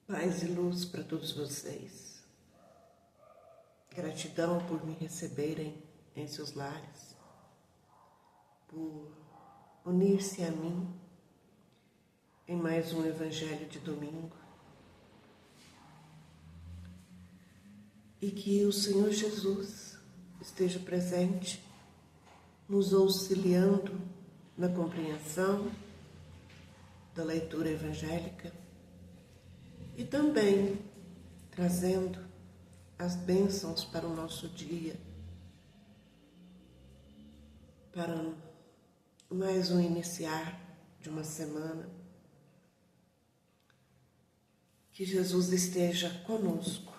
Paz e luz para todos vocês. Gratidão por me receberem em seus lares, por unir-se a mim em mais um Evangelho de domingo. E que o Senhor Jesus esteja presente, nos auxiliando na compreensão da leitura evangélica e também trazendo as bênçãos para o nosso dia, para mais um iniciar de uma semana. Que Jesus esteja conosco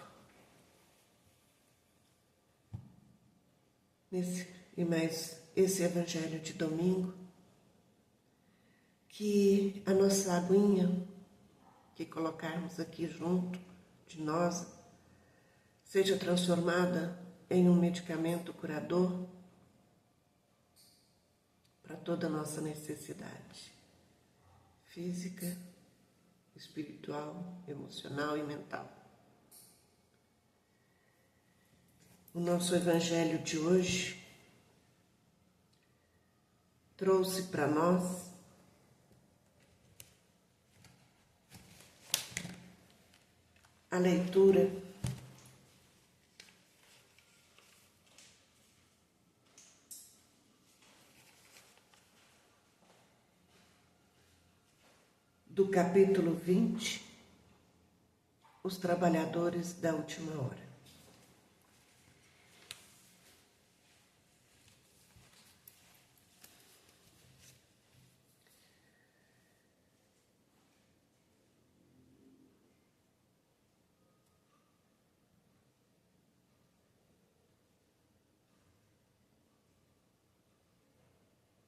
esse Evangelho de domingo, que a nossa aguinha que colocarmos aqui junto de nós seja transformada em um medicamento curador para toda a nossa necessidade física, espiritual, emocional e mental. O nosso Evangelho de hoje trouxe para nós a leitura do capítulo 20, Os Trabalhadores da Última Hora.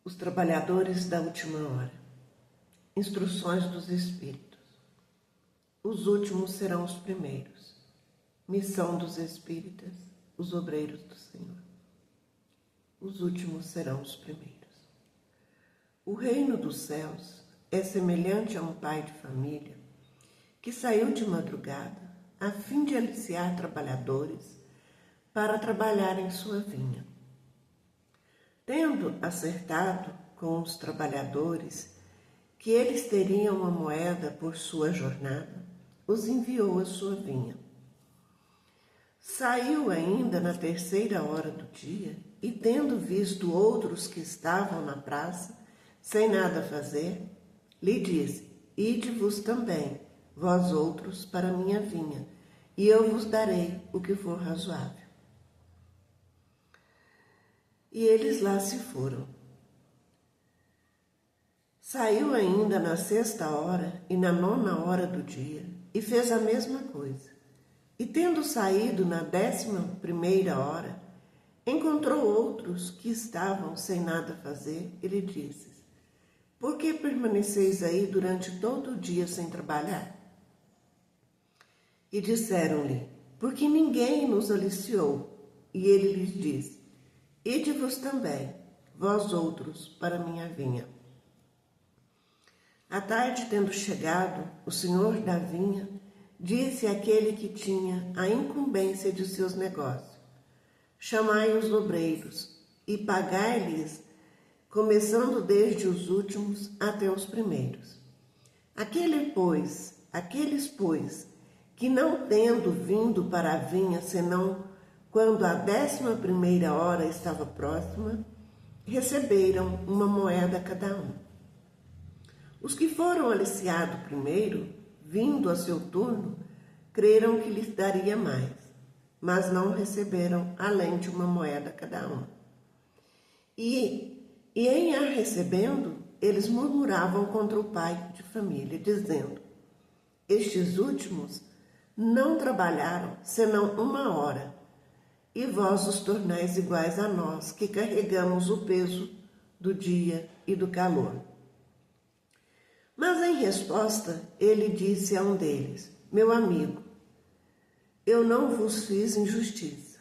Os Trabalhadores da Última Hora. Instruções dos Espíritos. Os últimos serão os primeiros. Missão dos Espíritas, os obreiros do Senhor. Os últimos serão os primeiros. O reino dos céus é semelhante a um pai de família que saiu de madrugada a fim de aliciar trabalhadores para trabalhar em sua vinha. Tendo acertado com os trabalhadores que eles teriam uma moeda por sua jornada, os enviou à sua vinha. Saiu ainda na 3ª hora do dia e, tendo visto outros que estavam na praça, sem nada fazer, lhe disse: Ide-vos também, vós outros, para a minha vinha, e eu vos darei o que for razoável. E eles lá se foram. Saiu ainda na 6ª hora e na 9ª hora do dia, e fez a mesma coisa. E tendo saído na 11ª hora, encontrou outros que estavam sem nada fazer, e lhe disse: Por que permaneceis aí durante todo o dia sem trabalhar? E disseram-lhe: Porque ninguém nos aliciou. E ele lhes disse: Ide-vos também, vós outros, para a minha vinha. À tarde, tendo chegado, o senhor da vinha disse àquele que tinha a incumbência de seus negócios: Chamai os obreiros e pagai-lhes, começando desde os últimos até os primeiros. Aqueles, pois, que não tendo vindo para a vinha senão quando a 11ª hora estava próxima, receberam uma moeda cada um. Os que foram aliciados primeiro, vindo a seu turno, creram que lhes daria mais, mas não receberam além de uma moeda cada um. E em a recebendo, eles murmuravam contra o pai de família, dizendo: Estes últimos não trabalharam senão 1 hora, e vós os tornais iguais a nós, que carregamos o peso do dia e do calor. Mas em resposta, ele disse a um deles: Meu amigo, eu não vos fiz injustiça.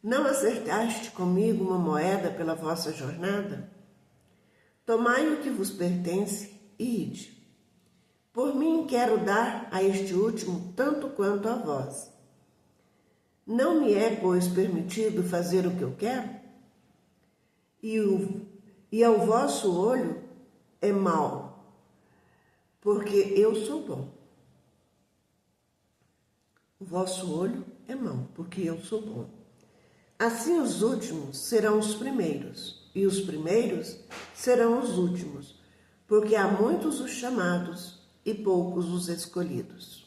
Não acertaste comigo uma moeda pela vossa jornada? Tomai o que vos pertence e ide. Por mim quero dar a este último tanto quanto a vós. Não me é, pois, permitido fazer o que eu quero? E ao vosso olho é mau, porque eu sou bom. O vosso olho é mau, porque eu sou bom. Assim os últimos serão os primeiros, e os primeiros serão os últimos, porque há muitos os chamados e poucos os escolhidos.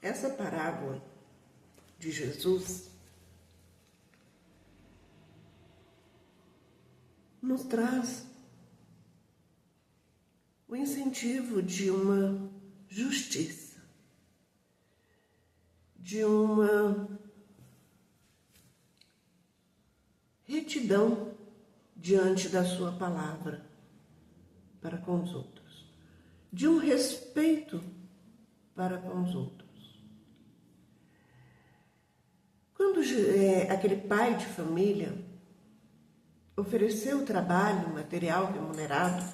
Essa parábola de Jesus nos traz o incentivo de uma justiça, de uma retidão diante da sua palavra para com os outros, de um respeito para com os outros. Quando aquele pai de família ofereceu trabalho material remunerado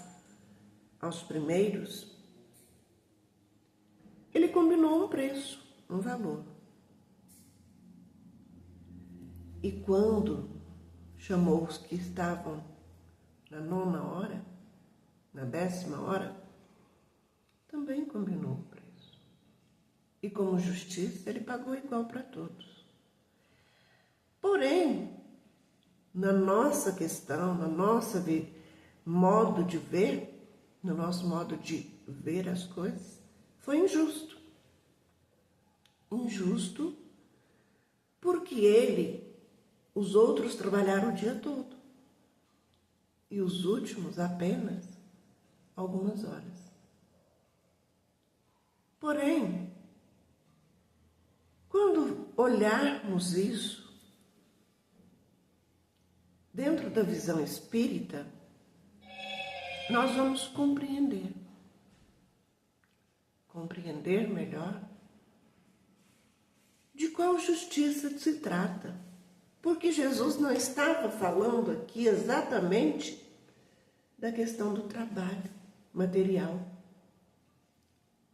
aos primeiros, ele combinou um preço, um valor. E quando chamou os que estavam na 9ª hora, na 10ª hora, também combinou o preço. E como justiça, ele pagou igual para todos. Porém, na nossa questão, no nosso modo de ver, no nosso modo de ver as coisas, foi injusto. Injusto porque os outros trabalharam o dia todo e os últimos apenas algumas horas. Porém, quando olharmos isso dentro da visão espírita, nós vamos compreender melhor de qual justiça se trata. Porque Jesus não estava falando aqui exatamente da questão do trabalho material,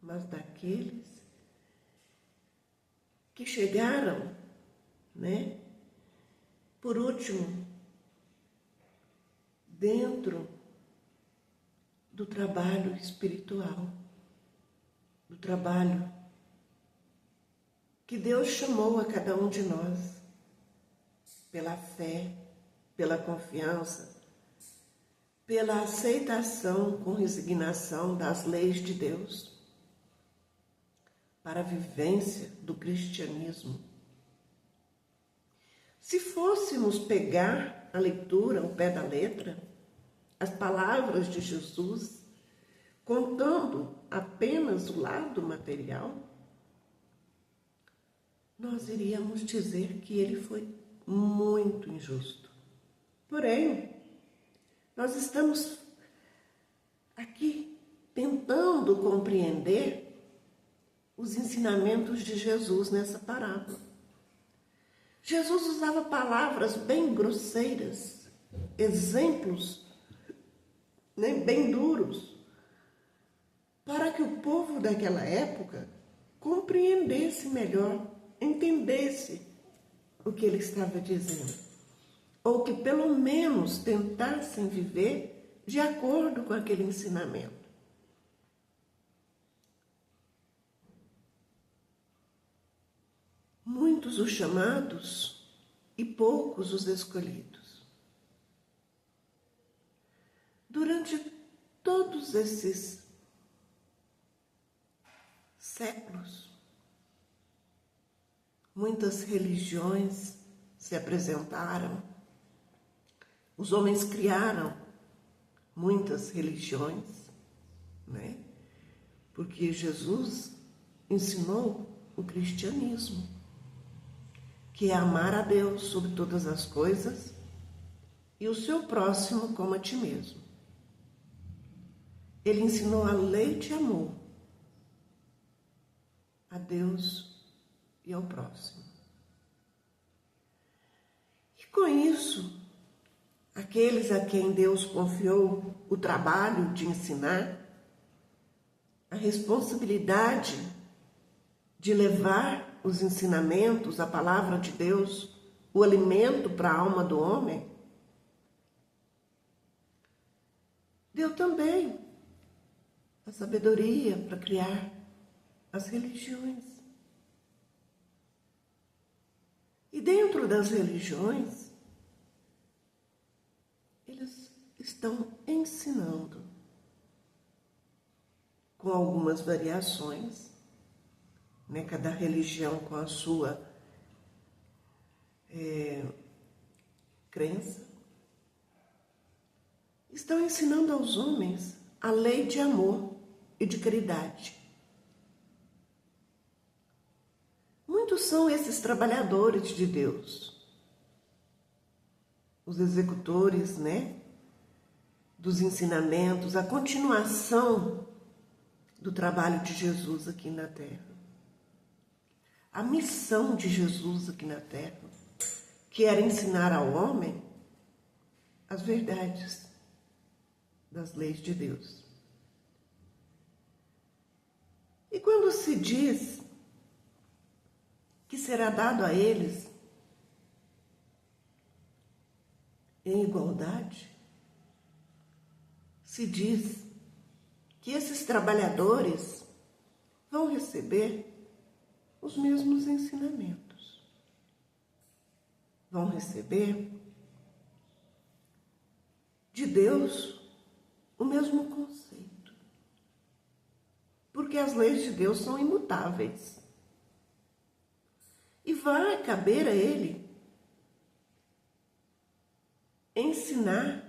mas daqueles que chegaram, por último, dentro do trabalho espiritual, do trabalho que Deus chamou a cada um de nós, pela fé, pela confiança, pela aceitação com resignação das leis de Deus, para a vivência do cristianismo. Se fôssemos pegar a leitura ao pé da letra, as palavras de Jesus, contando apenas o lado material, nós iríamos dizer que ele foi muito injusto. Porém, nós estamos aqui tentando compreender os ensinamentos de Jesus nessa parábola. Jesus usava palavras bem grosseiras, exemplos bem duros, para que o povo daquela época compreendesse melhor, entendesse o que ele estava dizendo, ou que pelo menos tentassem viver de acordo com aquele ensinamento. Muitos os chamados e poucos os escolhidos. Durante todos esses séculos, muitas religiões se apresentaram, os homens criaram muitas religiões, porque Jesus ensinou o cristianismo, que é amar a Deus sobre todas as coisas e o seu próximo como a ti mesmo. Ele ensinou a lei de amor a Deus e ao próximo. Com isso, aqueles a quem Deus confiou o trabalho de ensinar, a responsabilidade de levar os ensinamentos, a palavra de Deus, o alimento para a alma do homem, deu também a sabedoria para criar as religiões. E dentro das religiões, eles estão ensinando, com algumas variações, né? Cada religião com a sua crença, estão ensinando aos homens a lei de amor e de caridade. Muitos são esses trabalhadores de Deus, os executores, né, dos ensinamentos, a continuação do trabalho de Jesus aqui na Terra. A missão de Jesus aqui na Terra, que era ensinar ao homem as verdades das leis de Deus. E quando se diz que será dado a eles em igualdade, se diz que esses trabalhadores vão receber os mesmos ensinamentos, vão receber de Deus o mesmo conceito, porque as leis de Deus são imutáveis. E vai caber a ele ensinar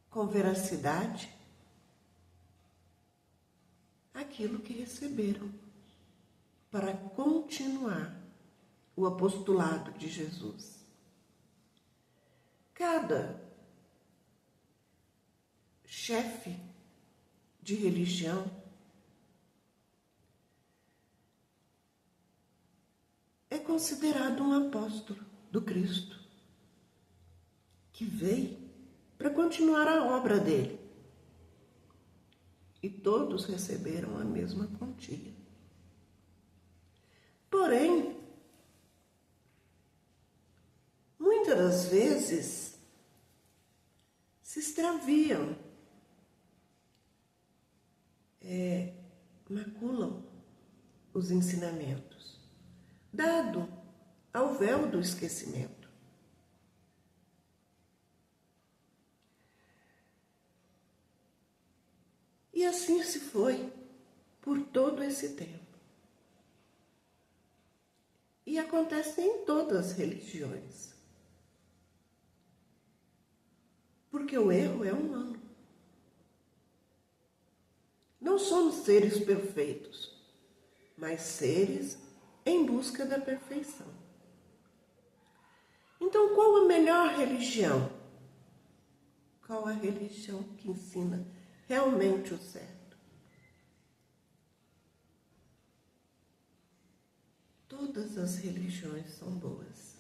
com veracidade aquilo que receberam para continuar o apostolado de Jesus. Cada chefe de religião é considerado um apóstolo do Cristo, que veio para continuar a obra dele. E todos receberam a mesma quantia. Porém, muitas das vezes se extraviam, maculam os ensinamentos, dado ao véu do esquecimento. E assim se foi por todo esse tempo. E acontece em todas as religiões. Porque o erro é humano. Não somos seres perfeitos, mas seres em busca da perfeição. Então, qual a melhor religião? Qual a religião que ensina realmente o certo? Todas as religiões são boas,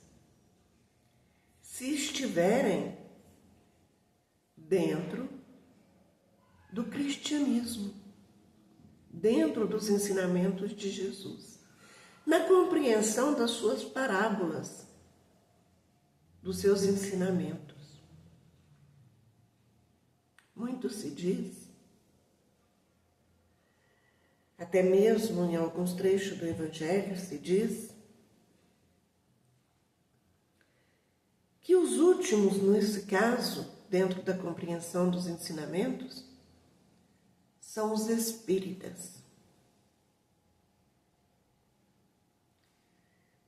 se estiverem dentro do cristianismo, dentro dos ensinamentos de Jesus, na compreensão das suas parábolas, dos seus ensinamentos. Muito se diz, até mesmo em alguns trechos do Evangelho se diz, que os últimos, nesse caso, dentro da compreensão dos ensinamentos, são os espíritas.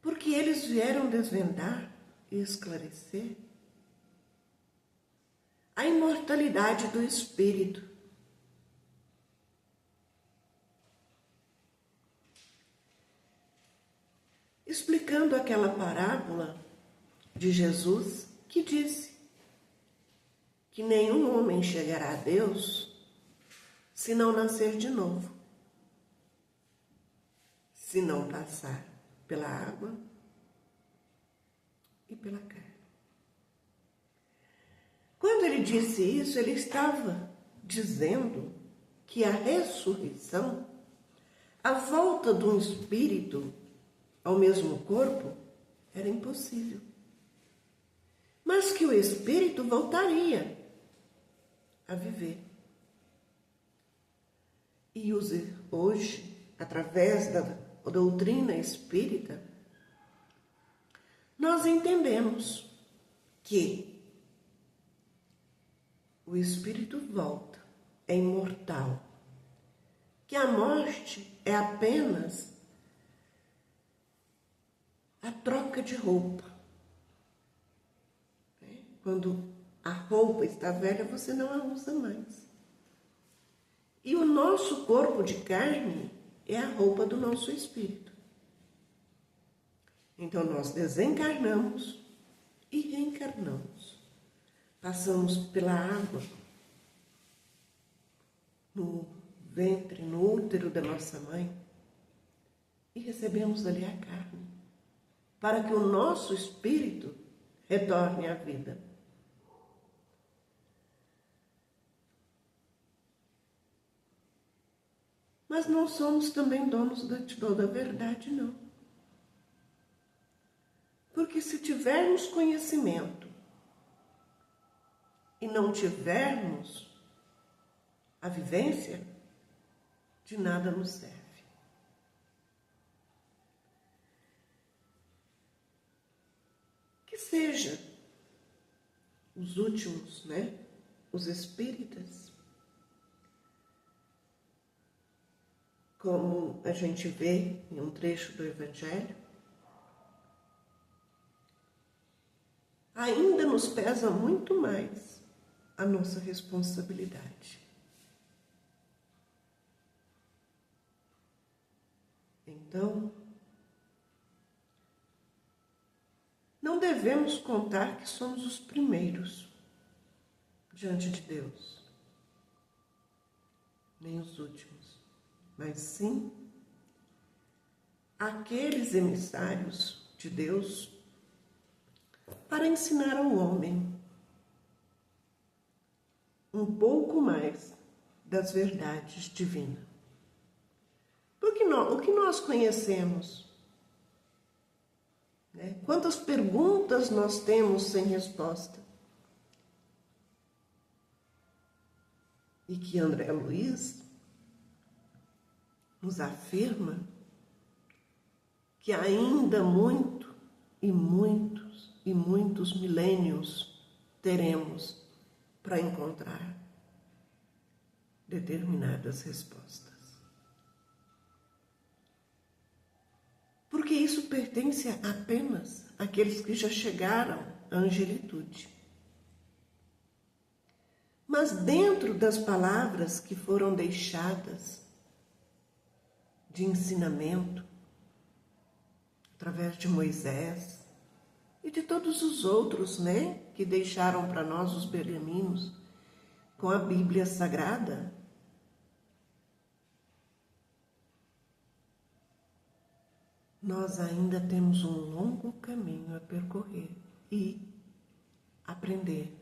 Porque eles vieram desvendar e esclarecer a imortalidade do espírito. Explicando aquela parábola de Jesus que disse que nenhum homem chegará a Deus se não nascer de novo, se não passar pela água e pela carne. Quando ele disse isso, ele estava dizendo que a ressurreição, a volta de um espírito ao mesmo corpo, era impossível. Mas que o espírito voltaria a viver. E hoje, através da doutrina espírita, nós entendemos que o espírito volta, é imortal, que a morte é apenas a troca de roupa. Quando a roupa está velha, você não a usa mais. E o nosso corpo de carne é a roupa do nosso espírito. Então nós desencarnamos e reencarnamos. Passamos pela água, no ventre, no útero da nossa mãe, e recebemos ali a carne, para que o nosso espírito retorne à vida. Mas não somos também donos de toda a verdade, não. Porque se tivermos conhecimento e não tivermos a vivência, de nada nos serve. Que seja os últimos, os espíritas, como a gente vê em um trecho do Evangelho, ainda nos pesa muito mais a nossa responsabilidade. Então, não devemos contar que somos os primeiros diante de Deus, nem os últimos, mas sim aqueles emissários de Deus para ensinar ao homem um pouco mais das verdades divinas. Porque o que nós conhecemos? Quantas perguntas nós temos sem resposta? E que André Luiz nos afirma que ainda muito e muitos e muitos milênios teremos para encontrar determinadas respostas. Porque isso pertence apenas àqueles que já chegaram à angelitude. Mas dentro das palavras que foram deixadas de ensinamento, através de Moisés e de todos os outros, que deixaram para nós os pergaminos com a Bíblia Sagrada, nós ainda temos um longo caminho a percorrer e aprender.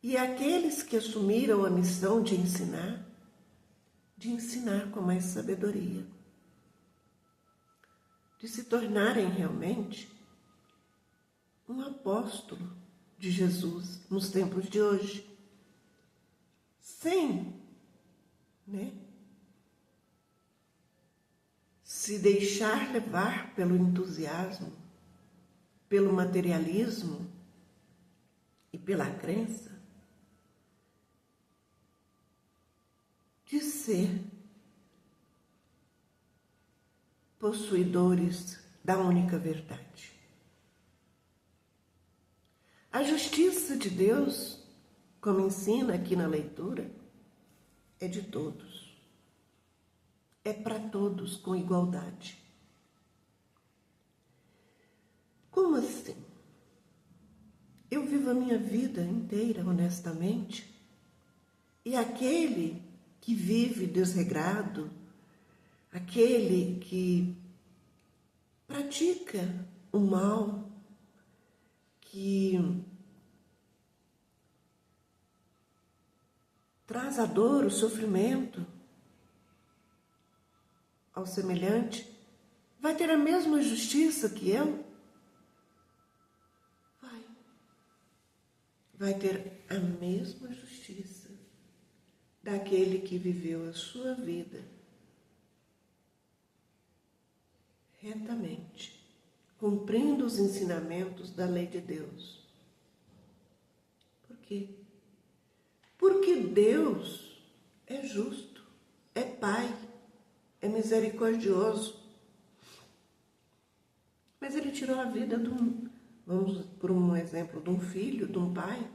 E aqueles que assumiram a missão de ensinar com mais sabedoria, de se tornarem realmente um apóstolo de Jesus nos tempos de hoje, sem, se deixar levar pelo entusiasmo, pelo materialismo e pela crença de ser possuidores da única verdade. A justiça de Deus, como ensina aqui na leitura, é de todos. É para todos com igualdade. Como assim? Eu vivo a minha vida inteira honestamente e aquele que vive desregrado, aquele que pratica o mal, que traz a dor, o sofrimento ao semelhante, vai ter a mesma justiça que eu? Vai ter a mesma justiça daquele que viveu a sua vida retamente, cumprindo os ensinamentos da lei de Deus. Por quê? Porque Deus é justo, é Pai, é misericordioso. Mas Ele tirou a vida de vamos por um exemplo, de um filho, de um pai,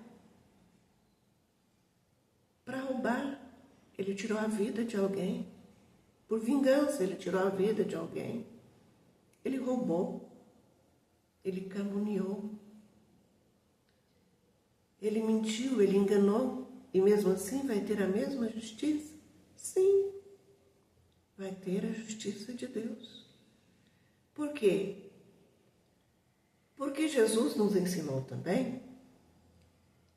para roubar. Ele tirou a vida de alguém. Por vingança, Ele tirou a vida de alguém. Ele roubou. Ele caluniou. Ele mentiu, ele enganou. E mesmo assim vai ter a mesma justiça? Sim, vai ter a justiça de Deus. Por quê? Porque Jesus nos ensinou também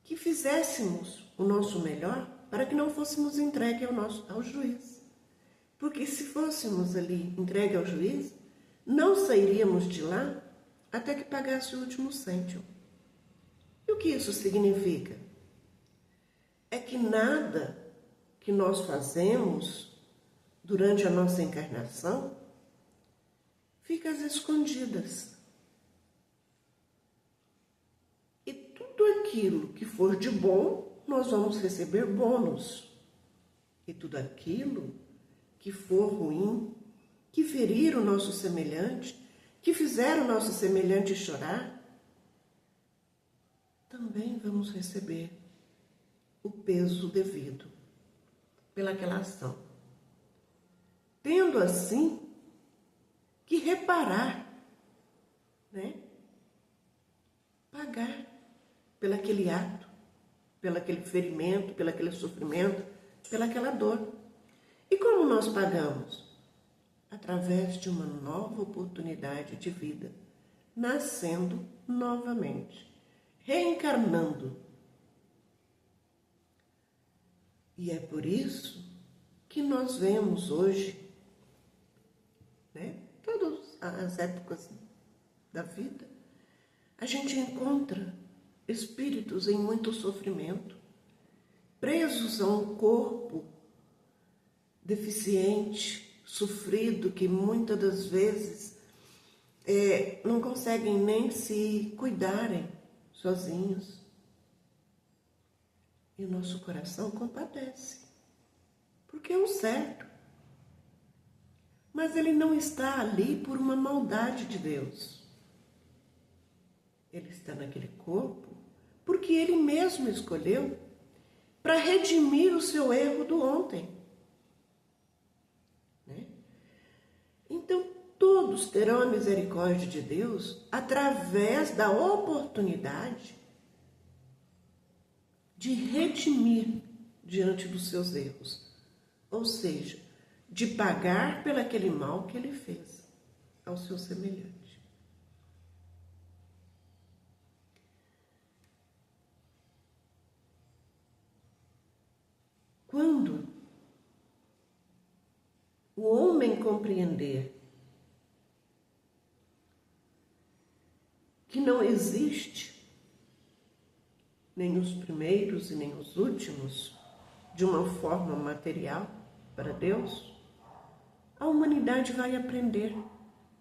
que fizéssemos o nosso melhor para que não fôssemos entregues ao juiz. Porque se fôssemos ali entregues ao juiz, não sairíamos de lá até que pagasse o último cêntimo. E o que isso significa? É que nada que nós fazemos durante a nossa encarnação fica às escondidas. E tudo aquilo que for de bom, nós vamos receber bônus. E tudo aquilo que for ruim, que ferir o nosso semelhante, que fizer o nosso semelhante chorar, também vamos receber o peso devido pelaquela ação. Tendo assim que reparar, pagar pelaquele ato, pelaquele ferimento, pelaquele sofrimento, pelaquela dor. E como nós pagamos? Através de uma nova oportunidade de vida, nascendo novamente, reencarnando. E é por isso que nós vemos hoje, todas as épocas da vida, a gente encontra espíritos em muito sofrimento, presos a um corpo deficiente, sofrido, que muitas das vezes não conseguem nem se cuidarem sozinhos. E o nosso coração compadece, porque é o certo. Mas ele não está ali por uma maldade de Deus. Ele está naquele corpo porque ele mesmo escolheu para redimir o seu erro do ontem. Então, todos terão a misericórdia de Deus através da oportunidade de redimir diante dos seus erros. Ou seja, de pagar pelo aquele mal que ele fez ao seu semelhante. Quando o homem compreender que não existe nem os primeiros e nem os últimos de uma forma material para Deus, a humanidade vai aprender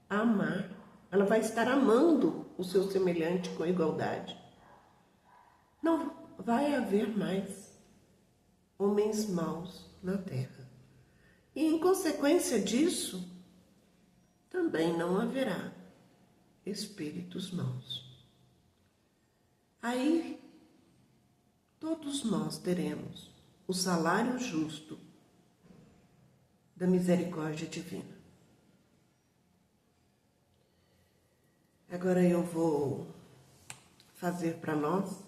a amar. Ela vai estar amando o seu semelhante com igualdade. Não vai haver mais homens maus na Terra. E, em consequência disso, também não haverá espíritos maus. Aí, todos nós teremos o salário justo da misericórdia divina. Agora eu vou fazer para nós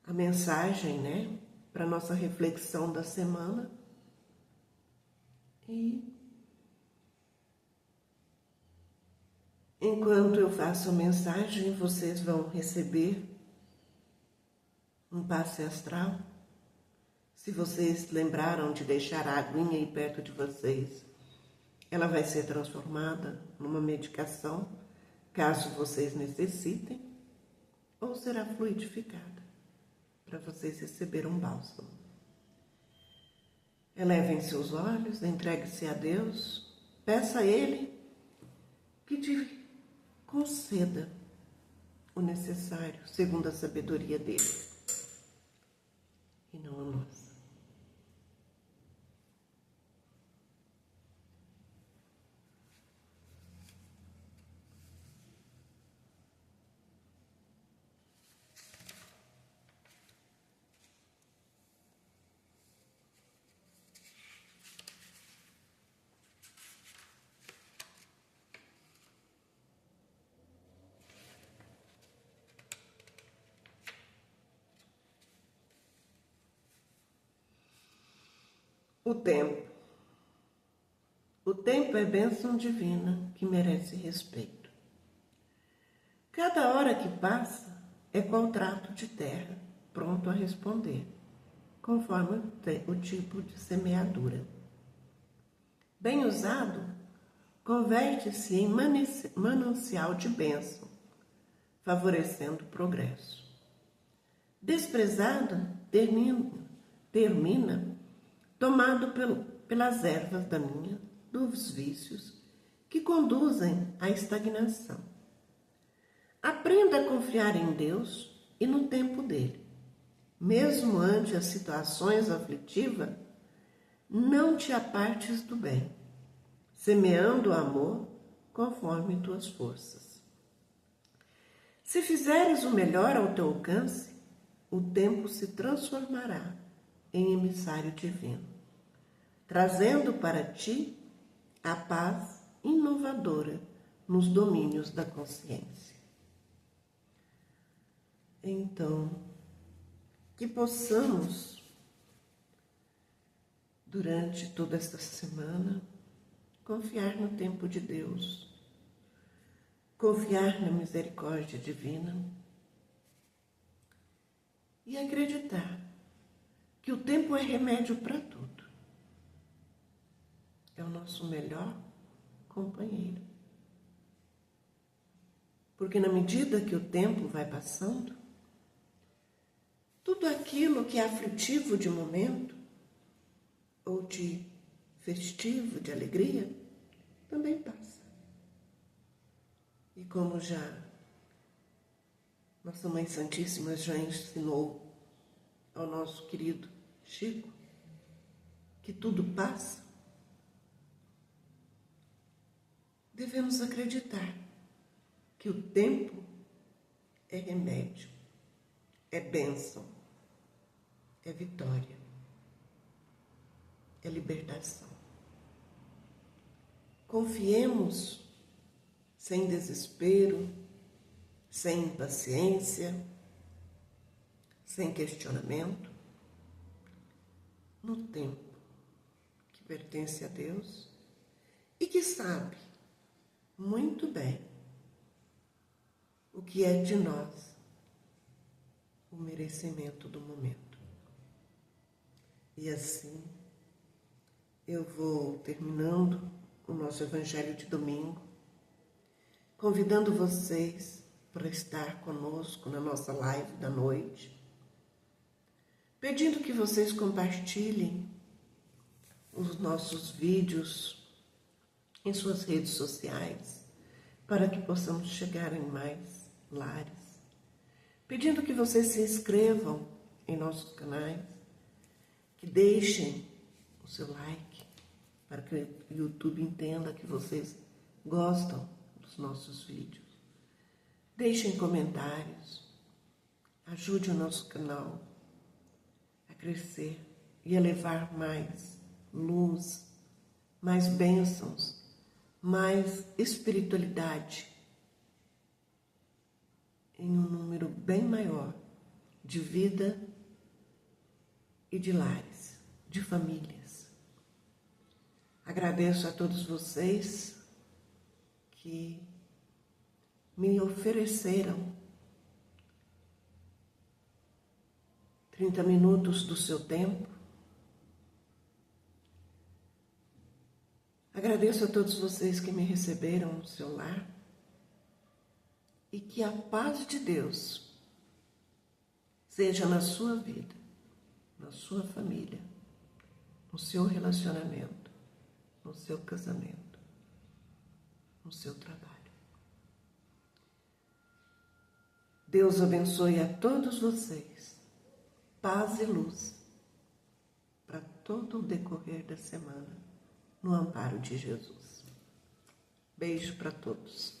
a mensagem, para nossa reflexão da semana. E Enquanto eu faço a mensagem, vocês vão receber um passe astral. Se vocês lembraram de deixar a aguinha aí perto de vocês, ela vai ser transformada numa medicação, caso vocês necessitem, ou será fluidificada para vocês receberem um bálsamo. Elevem seus olhos, entregue-se a Deus, peça a Ele que te conceda o necessário, segundo a sabedoria dele, e não a nossa. O tempo. O tempo é bênção divina que merece respeito. Cada hora que passa é contrato de terra, pronto a responder, conforme o tipo de semeadura. Bem usado, converte-se em manancial de bênção, favorecendo o progresso. Desprezado, termina tomado pelas ervas dos vícios que conduzem à estagnação. Aprenda a confiar em Deus e no tempo dele. Mesmo ante as situações aflitivas, não te apartes do bem, semeando o amor conforme tuas forças. Se fizeres o melhor ao teu alcance, o tempo se transformará em emissário divino, trazendo para ti a paz inovadora nos domínios da consciência. Então, que possamos, durante toda esta semana, confiar no tempo de Deus, confiar na misericórdia divina e acreditar que o tempo é remédio para tudo. É o nosso melhor companheiro. Porque na medida que o tempo vai passando, tudo aquilo que é aflitivo de momento, ou de festivo, de alegria, também passa. E como já Nossa Mãe Santíssima já ensinou ao nosso querido Chico, que tudo passa, devemos acreditar que o tempo é remédio, é bênção, é vitória, é libertação. Confiemos sem desespero, sem impaciência, sem questionamento, no tempo que pertence a Deus e que sabe muito bem o que é de nós o merecimento do momento. E assim eu vou terminando o nosso Evangelho de domingo, convidando vocês para estar conosco na nossa live da noite, pedindo que vocês compartilhem os nossos vídeos em suas redes sociais, para que possamos chegar em mais lares, pedindo que vocês se inscrevam em nossos canais, que deixem o seu like, para que o YouTube entenda que vocês gostam dos nossos vídeos. Deixem comentários, ajude o nosso canal a crescer e a levar mais luz, mais bênçãos, mais espiritualidade em um número bem maior de vida e de lares, de famílias. Agradeço a todos vocês que me ofereceram 30 minutos do seu tempo. Agradeço a todos vocês que me receberam no seu lar e que a paz de Deus seja na sua vida, na sua família, no seu relacionamento, no seu casamento, no seu trabalho. Deus abençoe a todos vocês. Paz e luz para todo o decorrer da semana, no amparo de Jesus. Beijo para todos.